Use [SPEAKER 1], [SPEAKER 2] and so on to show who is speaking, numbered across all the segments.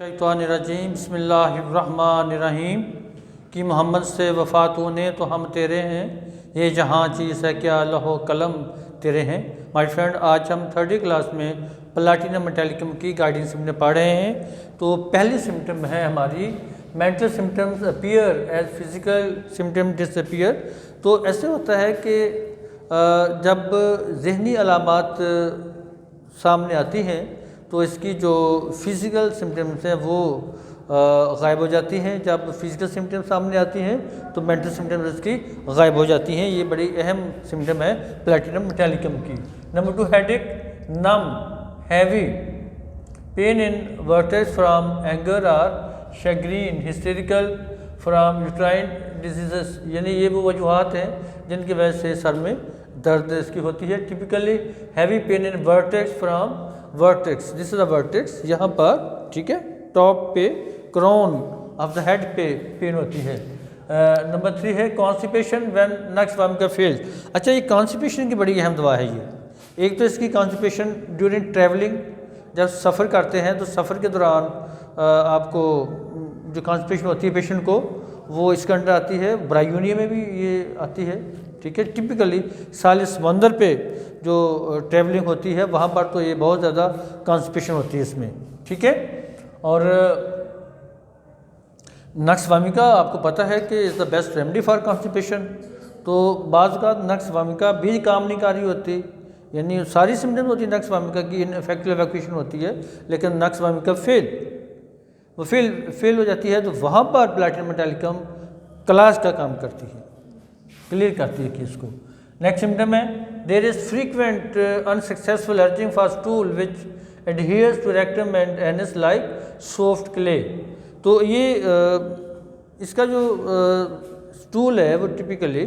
[SPEAKER 1] शैतानिर्रजीम बिस्मिल्लाहिर्रहमानिर्रहीम कि मोहम्मद से वफ़ा तूने तो हम तेरे हैं, ये जहाँ चीज़ है क्या लहो कलम तेरे हैं। माय फ्रेंड, आज हम 3rd क्लास में प्लैटिनम मेटालिकम की गाइडेंस सिम्टम पढ़ रहे हैं। तो पहली सिम्टम है हमारी mental symptoms appear as physical symptom disappear. तो ऐसे होता है कि जब ज़हनी अलामात सामने आती हैं तो इसकी जो फिज़िकल सिम्टम्स हैं वो गायब हो जाती हैं। जब फिज़िकल सिम्टम्स सामने आती हैं तो मेंटल सिम्टम्स इसकी गायब हो जाती हैं। ये बड़ी अहम सिम्टम है प्लैटिनम मेटालिकम की। Number 2, headache, numb, heavy, pain in vertex from anger or chagrin, hysterical from uterine diseases, यानी ये वो वजूहत हैं जिनकी वजह से सर में दर्द इसकी होती है। Typically heavy pain in vertex from vertex, this is a vertex, यहाँ पर ठीक है टॉप पे क्राउन ऑफ द हेड पे पेन होती है। नंबर 3 है constipation when nux Wamiqa fails. अच्छा, ये कॉन्स्टिपेशन की बड़ी अहम दवा है ये। एक तो इसकी कॉन्स्टिपेशन ड्यूरिंग ट्रैवलिंग, जब सफ़र करते हैं तो सफ़र के दौरान आपको जो कॉन्स्टिपेशन होती है पेशेंट को वो इसके अंदर आती है। ब्रायूनिया में भी ये आती है, ठीक है। टिपिकली साले समंदर पे जो ट्रैवलिंग होती है वहाँ पर तो ये बहुत ज़्यादा कॉन्स्टिपेशन होती है इसमें, ठीक है। और नक्स वामिका आपको पता है कि is the best remedy for constipation. तो बाज़ का नक्स वामिका भी काम नहीं कर रही होती, यानी सारी सिम्टम्स होती है नक्स वामिका की, इनफेक्टिव इवैक्यूएशन होती है, लेकिन नक्स वामिका फेल हो जाती है। तो वहाँ पर प्लैटिनम मेटालिकम क्लास का काम करती है, क्लियर करती है केस को। नेक्स्ट सिम्टम है there is frequent unsuccessful urging for stool which adheres to rectum and anus like soft clay. तो ये इसका जो स्टूल है वो टिपिकली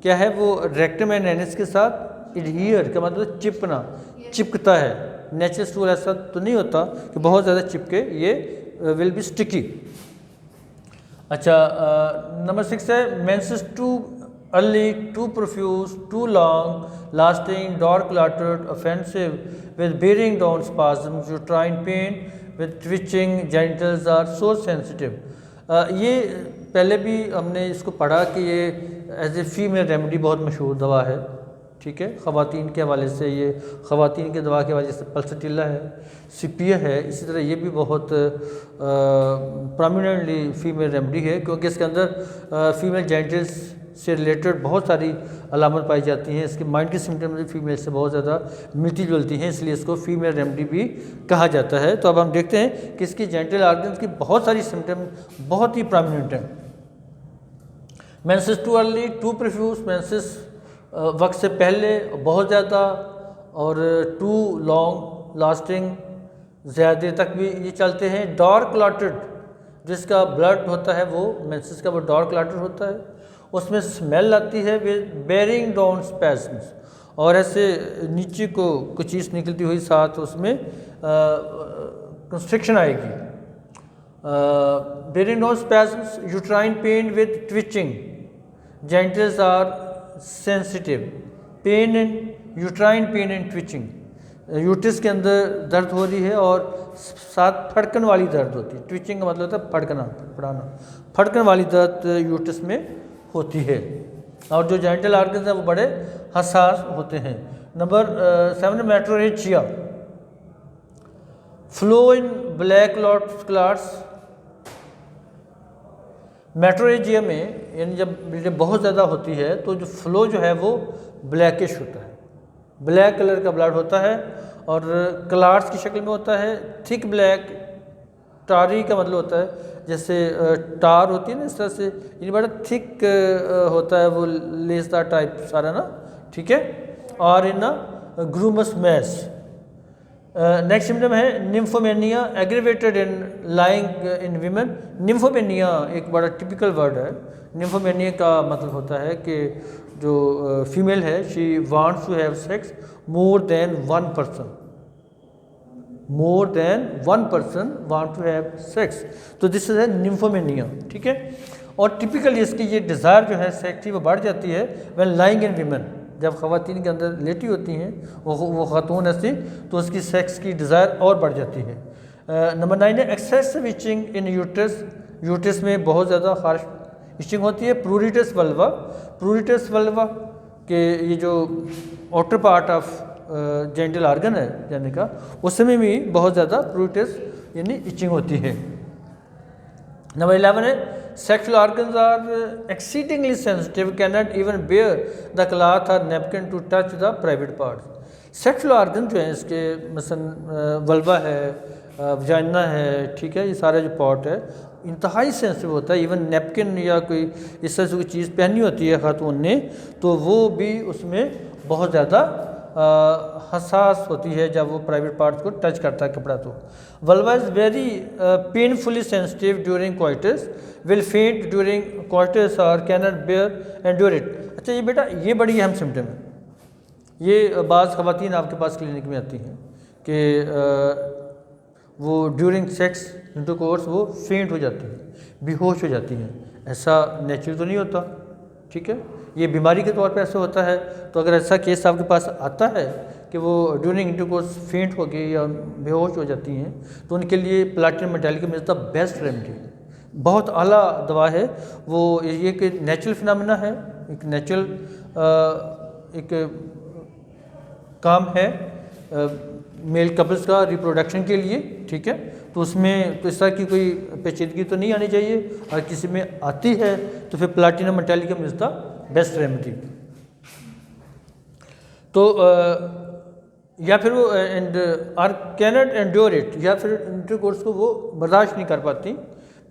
[SPEAKER 1] क्या है, वो रेक्टम एंड एनस के साथ एडहियर का मतलब चिपकता है। नेचुरल स्टूल ऐसा तो नहीं होता कि बहुत ज़्यादा चिपके, ये विल बी स्टिकी। अच्छा, नंबर 6 है menses too early, too profuse, too long lasting, dark clotted, offensive with bearing down spasms, uterine pain with twitching, genitals are so sensitive. ये पहले भी हमने इसको पढ़ा कि ये एज ए फीमेल रेमेडी बहुत मशहूर दवा है, ठीक है। ख़वातीन के हवाले से ये ख़वातीन की दवा के हवाले से पल्सटिला है, सिपिया है, इसी तरह ये भी बहुत प्रोमिनेंटली फीमेल रेमेडी है, क्योंकि इसके अंदर फीमेल जेनिटल्स से रिलेटेड बहुत सारी अलामत पाई जाती हैं। इसके माइंड की सिम्टम्स भी फीमेल से बहुत ज़्यादा मिलती जुलती हैं, इसलिए इसको फीमेल रेमेडी भी कहा जाता है। तो अब हम देखते हैं कि इसकी जेनिटल ऑर्गन्स की बहुत सारी सिम्टम बहुत ही प्रोमिनेंट हैं। Menses too early, too profuse, menses वक्त से पहले बहुत ज़्यादा, और टू लॉन्ग लास्टिंग, ज़्यादा देर तक भी ये चलते हैं। डार्क क्लॉटेड, जिसका ब्लड होता है वो मेंसेस का वो डार्क क्लॉटेड होता है, उसमें स्मेल आती है विद बेरिंग डाउन स्पैस्म्स, और ऐसे नीचे को कुछ चीज़ निकलती हुई साथ उसमें कंस्ट्रिक्शन आएगी। Bearing down spasms, uterine pain with twitching, genitals are sensitive, pain in uterine pain and twitching, uterus के अंदर दर्द हो रही है और साथ फड़कन वाली दर्द होती है। ट्विचिंग का मतलब होता है फड़कना, फड़कन वाली दर्द यूट्रस में होती है। और जो जेनिटल ऑर्गन्स हैं वो बड़े हसास होते हैं। Number 7 metrorrhagia, flow in black clots. Metrorrhagia में यानी जब बहुत ज़्यादा होती है तो जो फ्लो जो है वो ब्लैकिश होता है, ब्लैक कलर का ब्लड होता है और क्लाट्स की शक्ल में होता है। थिक ब्लैक, टारी का मतलब होता है जैसे टार होती है ना, इस तरह से ये बड़ा थिक होता है वो लेसदार टाइप सारा ना, ठीक है। और इन ग्रूमस मैस। नेक्स्ट सिम्टम है nymphomania, aggravated in lying in women. Nymphomania एक बड़ा टिपिकल वर्ड है। निम्फोमेनिया का मतलब होता है कि जो फीमेल है she wants to have sex more than one person want to have sex, तो दिस इज निम्फोमेनिया, ठीक है। और टिपिकली इसकी ये डिज़ायर जो है सेक्स की वो बढ़ जाती है व्हेन लाइंग इन वीमेन, जब ख़वातीन के अंदर लेटी होती हैं वो खातून ऐसी, तो उसकी सेक्स की डिज़ायर और बढ़ जाती है। नंबर 9 है excessive itching in uterus, uterus में बहुत ज़्यादा हार्श इचिंग होती है। प्रूरिटस वल्वा, प्रूरिटस वल्वा के ये जो outer part of genital organ है यानी का, उसमें भी बहुत ज़्यादा प्रूरिटस यानी इचिंग होती है। नंबर 11 है sexual organs are exceedingly sensitive, can not even bear the cloth और napkin to touch the private parts. Sexual organ जो है इसके मसलन वल्वा है, वजाइना है, ठीक है, ये सारा जो पार्ट है इंतहाई सेंसिटिव होता है। इवन नैपकिन या कोई इस तरह से कोई चीज़ पहनी होती है खातून ने तो वो भी उसमें बहुत ज़्यादा हसास होती है जब वो प्राइवेट पार्ट्स को टच करता है कपड़ा। तो vulva is very painfully sensitive during coitus, will faint during coitus और can not bear endure it. अच्छा ये बेटा ये बड़ी अहम सिम्टम है, ये बाज़ ख़वातीन आपके पास क्लिनिक में आती हैं कि वो ड्यूरिंग सेक्स इंटरकोर्स वो फेंट हो जाती है, बेहोश हो जाती हैं। ऐसा नेचुरल तो नहीं होता, ठीक है, ये बीमारी के तौर पे ऐसे होता है। तो अगर ऐसा केस आपके पास आता है कि वो ड्यूरिंग इंटरकोर्स फेंट हो गई या बेहोश हो जाती हैं तो उनके लिए platinum metallicum is the best remedy, बहुत आला दवा है वो। ये कि नेचुरल फिनोमेना है, एक नेचुरल एक काम है मेल कपल्स का रिप्रोडक्शन के लिए, ठीक है। तो उसमें तो इस तरह की कोई पेचीदगी तो नहीं आनी चाहिए, और किसी में आती है तो फिर platinum metallicum is the best remedy. तो या फिर वो and or cannot endure it, या फिर इंटरकोर्स को वो बर्दाश्त नहीं कर पाती,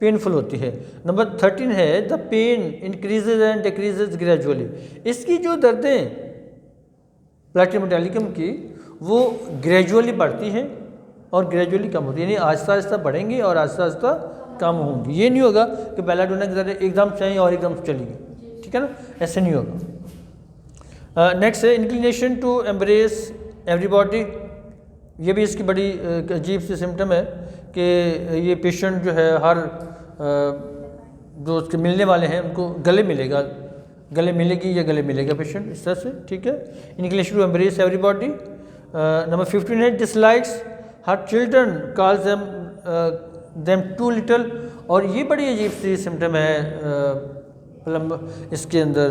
[SPEAKER 1] पेनफुल होती है। नंबर 13 है the pain increases and decreases gradually. इसकी जो दर्दें प्लैटिनम मेटालिकम की वो ग्रेजुअली बढ़ती हैं और ग्रेजुअली कम होती है, यानी आहिस्ता आहिस्ता बढ़ेंगी और आहिस्ता आहिस्ता कम होंगी। ये नहीं होगा कि बेलाडोना की तरह एकदम चाहिए और एकदम चली गई, ठीक है ना, ऐसे नहीं होगा। नेक्स्ट है इंक्लिनेशन टू एम्ब्रेस एवरीबॉडी। ये भी इसकी बड़ी अजीब सी सिम्टम है कि ये पेशेंट जो है हर जो उसके मिलने वाले हैं उनको गले मिलेगा, गले मिलेगी या गले मिलेगा पेशेंट, इस तरह से, ठीक है। Inclination to embrace everybody. Number 15 है dislikes her children calls them too little. और ये बड़ी अजीब सी सिम्टम है इसके अंदर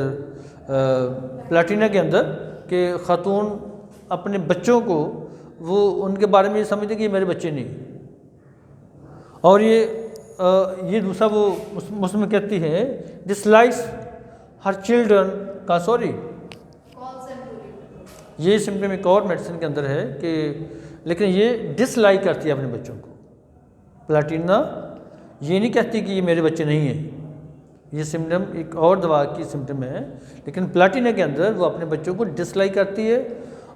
[SPEAKER 1] प्लैटिना के अंदर कि खातून अपने बच्चों को वो उनके बारे में समझते कि ये मेरे बच्चे नहीं। और ये दूसरा वो उसमें कहती है डिसलाइक्स हर चिल्ड्रन का, सॉरी ये सिम्टम एक और मेडिसिन के अंदर है कि, लेकिन ये डिसलाइक करती है अपने बच्चों को। प्लैटिना ये नहीं कहती कि ये मेरे बच्चे नहीं हैं, ये सिम्टम एक और दवा की सिम्टम है, लेकिन प्लैटिना के अंदर वो अपने बच्चों को डिसलाइक करती है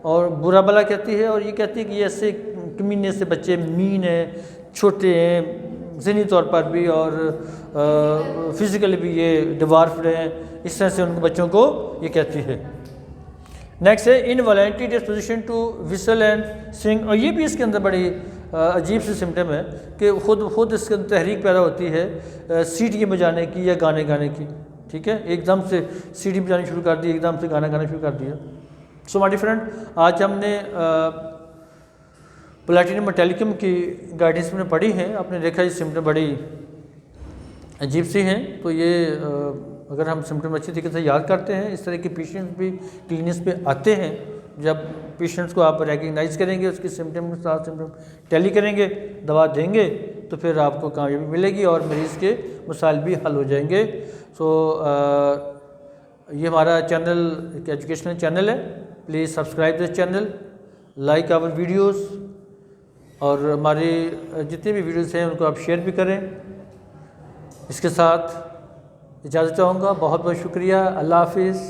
[SPEAKER 1] और बुरा भला कहती है, और ये कहती है कि ये ऐसे कमीने से बच्चे मीन हैं, छोटे हैं ज़हनी तौर पर भी और फिज़िकली भी ये डिवार्फ्ड हैं, इस तरह से उन बच्चों को ये कहती है। नेक्स्ट है involuntary disposition to whistle and sing. और ये भी इसके अंदर बड़ी अजीब सी सिम्टम है कि खुद इसके अंदर तहरीक पैदा होती है सीटी बजाने की या गाने गाने की, ठीक है, एकदम से सीटी बजानी शुरू कर दी, एकदम से गाना गाना शुरू कर दिया। सो माय डियर फ्रेंड, आज हमने प्लैटिनम मेटालिकम की गाइडेंस में पढ़ी है। आपने देखा ये सिम्टम बड़ी अजीब सी हैं। तो ये अगर हम सिम्टम अच्छी तरीके से याद करते हैं, इस तरह के पेशेंट्स भी क्लिनिक्स पे आते हैं। जब पेशेंट्स को आप रिकग्नाइज़ करेंगे, उसकी सिम्टम के साथ सिम्टम टैली करेंगे, दवा देंगे, तो फिर आपको कामयाबी मिलेगी और मरीज़ के मसाइल भी हल हो जाएंगे। सो ये हमारा चैनल एक एजुकेशनल चैनल है, please subscribe this channel, like our videos, और हमारे जितने भी वीडियोस हैं उनको आप शेयर भी करें। इसके साथ इजाज़त चाहूँगा। बहुत बहुत शुक्रिया। अल्लाह हाफिज़।